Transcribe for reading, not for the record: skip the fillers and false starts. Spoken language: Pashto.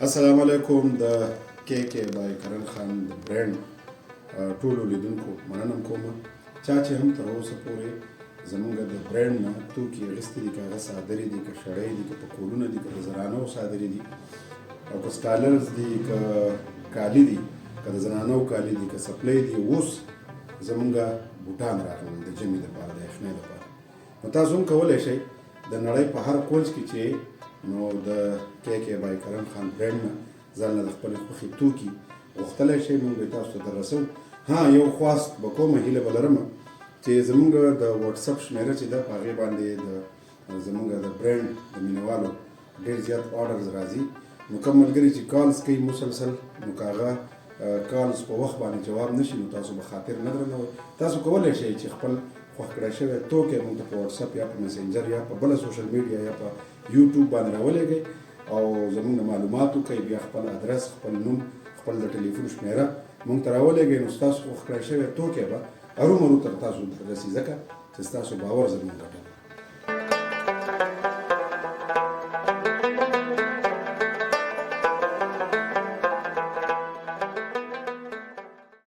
السلام علیکم د کې کې بای کرن خان د برانډ ټولو لیدونکو مننه کوم چا چې هم تر اوسه پورې زمونږ د برانډ نه توکي اخیستي دي که هغه صادرې دي که شړۍ دي که پکولونه دي که د زنانو صادرې دي او که سکالرز دي که کالي دي که د زنانو کالي دي که سپلی دي اوس زمونږ بوټان راغلل د ژمي دپاره د یخنۍ دپاره نو تاسو هم کولی شئ د نړۍ په هر کونج کې چې نو د کې کې بای کرن خان برانډ نه ځان له خپلې خوښې توکي غوښتلی شئ موږ به تاسو ته در رسو ها یو خواست به کومه هیله به لرم چې زمونږ د واتساپ شمېره چې ده په هغې باندې د زمونږ د برانډ د مینوالو ډېر زیات آرډرز راځي نو کوم ملګري چې کالز کوي مسلسل نو که هغه کالز په وخت باندې جواب نشي نو تاسو به خاطر نه درنوئ تاسو کولی شئ چې خپل خوښ کړی شوی توکی موږ ته په واتساپ یا په مسنجر یا په بله سوشل میډیا یا په یوټیوب باندې راولېږئ او زموږ نه معلومات وکړئ بیا خپل ادرس خپل نوم خپل د ټلیفون شمېره موږ ته راولېږئ نو ستاسو خوښ کړی شوی توکی به ارومرو تر تاسو رسي ځکه چې ستاسو باور زموږ ګټه ده